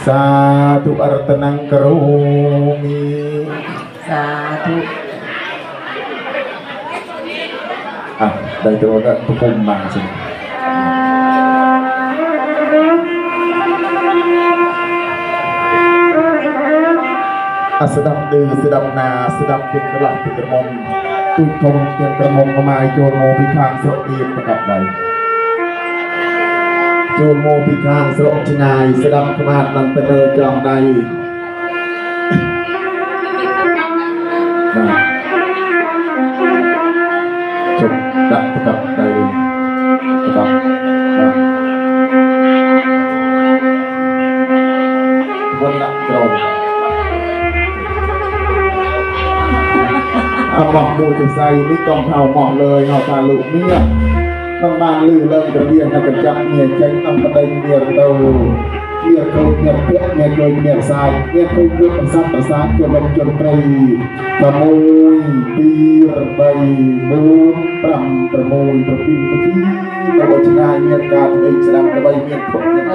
สาธุอรัตนังกโรมิสาธุได้ตัวก็ทุกคนมาสิสดับดือสดับนาสดับเป็นกระหล่ำเป็นกระมงตุยทงเป็นกระมงกระไม้โจรโมพิคางสระเอียประกับใดโจรโมพิคางสระชงายสดับขมาดนังเป็นเนยจองใดจบดับประกับใดประกับวันละตรงเอาหมอกดูจะใส่นี่กองเผาหมอกเลยเอาตาลุเนี่ยต้องบางลือเริ่มจะเรียนให้กับจับเนี่ยใจต้องประเด็นเนี่ยโตเนี่ยโคเนี่ยเพื่อเนี่ยโดยเนี่ยสายเนี่ยคุยเพื่อประสานประสานจนลงจนปรีประมุยปีระบายมูนปรำประมุยประพิมพ์ประทีตะวันชนะเนี่ยการเองแสดงระบายเนี่ยผลเนี่ยโค